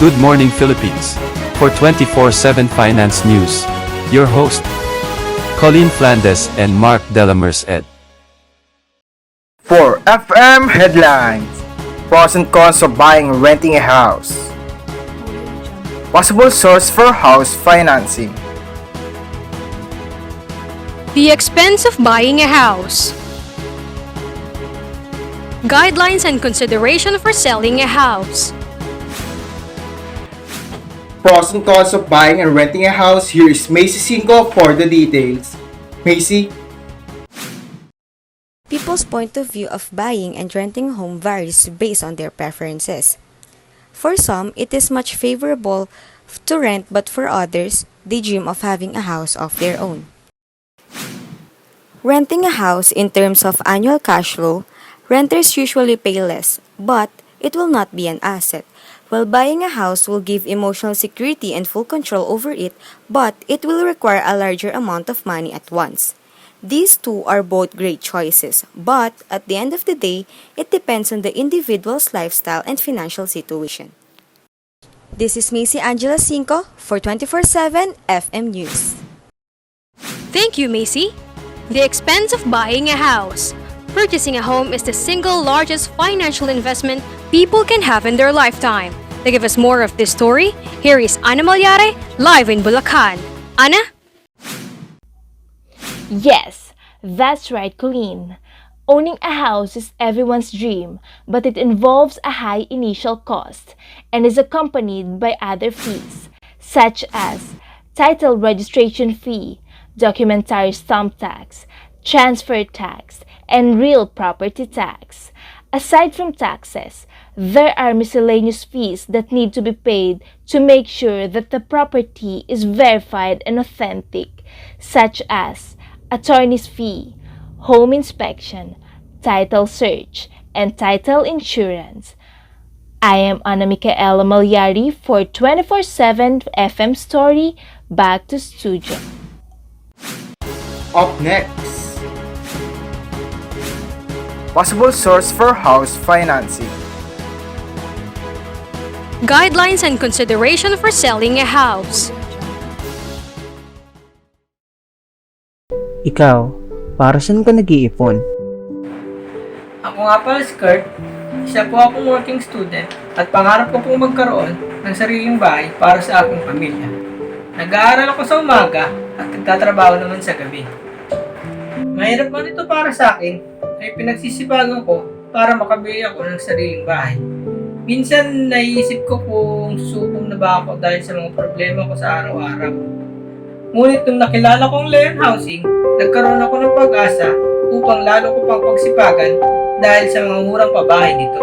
Good Morning Philippines. For 24/7 Finance News. Your host, Colleen Flandes and Mark Delamers Ed. For FM headlines, pros and cons of buying and renting a house. Possible source for house financing. The expense of buying a house. Guidelines and consideration for selling a house. Pros and cons of buying and renting a house. Here is Macy Cinco for the details. Macy? People's point of view of buying and renting a home varies based on their preferences. For some, it is much favorable to rent, but for others, they dream of having a house of their own. Renting a house in terms of annual cash flow, renters usually pay less, but it will not be an asset. While buying a house will give emotional security and full control over it, but it will require a larger amount of money at once. These two are both great choices, but at the end of the day, it depends on the individual's lifestyle and financial situation. This is Macy Angela Cinco for 24/7 FM News. Thank you, Macy. The expense of buying a house. Purchasing a home is the single largest financial investment people can have in their lifetime. To give us more of this story, here is Ana Malyare, live in Bulacan. Ana? Yes, that's right, Colleen. Owning a house is everyone's dream, but it involves a high initial cost and is accompanied by other fees, such as title registration fee, documentary stamp tax, transfer tax, and real property tax. Aside from taxes, there are miscellaneous fees that need to be paid to make sure that the property is verified and authentic, such as attorney's fee, home inspection, title search, and title insurance. I am Ana Micaela Malyari for 24/7 FM Story. Back to studio. Up next, possible source for house financing. Guidelines and consideration for selling a house. Ikaw, para saan ka nag-iipon? Ako nga pala si Kurt, isa po akong working student at pangarap ko pong magkaroon ng sariling bahay para sa aking pamilya. Nag-aaral ako sa umaga at nagtatrabaho naman sa gabi. Mahirap man ito para sa akin ay pinagsisipagan ko para makabili ako ng sariling bahay. Minsan naiisip ko kung susubong na ba ako dahil sa mga problema ko sa araw-araw. Ngunit nung nakilala kong land housing, nagkaroon ako ng pag-asa upang lalo ko pang pagsipagan dahil sa mga murang pabahay dito.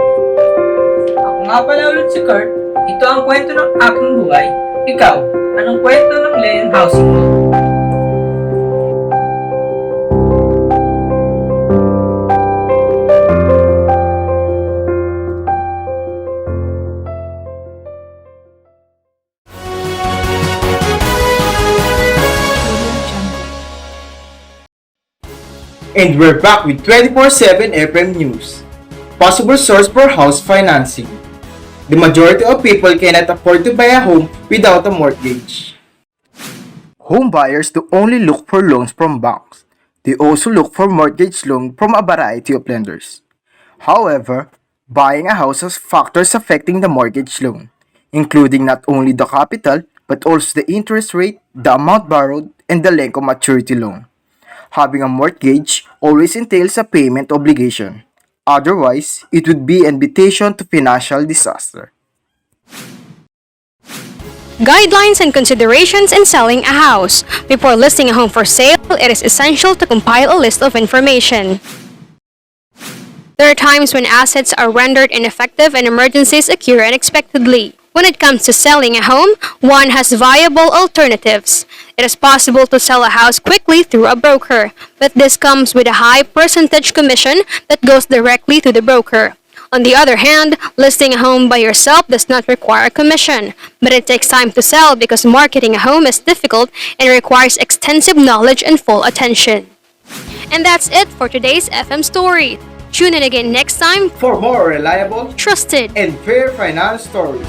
Ako nga pala ulit si Kurt. Ito ang kwento ng aking buhay. Ikaw, anong kwento ng land housing mo? And we're back with 24/7 FM News. Possible source for house financing. The majority of people cannot afford to buy a home without a mortgage. Home buyers do only look for loans from banks. They also look for mortgage loan from a variety of lenders. However, buying a house has factors affecting the mortgage loan, including not only the capital but also the interest rate, the amount borrowed, and the length of maturity loan. Having a mortgage always entails a payment obligation. Otherwise, it would be an invitation to financial disaster. Guidelines and considerations in selling a house. Before listing a home for sale, it is essential to compile a list of information. There are times when assets are rendered ineffective and emergencies occur unexpectedly. When it comes to selling a home, one has viable alternatives. It is possible to sell a house quickly through a broker, but this comes with a high percentage commission that goes directly to the broker. On the other hand, listing a home by yourself does not require a commission, but it takes time to sell because marketing a home is difficult and requires extensive knowledge and full attention. And that's it for today's FM story. Tune in again next time For more reliable trusted and fair finance stories.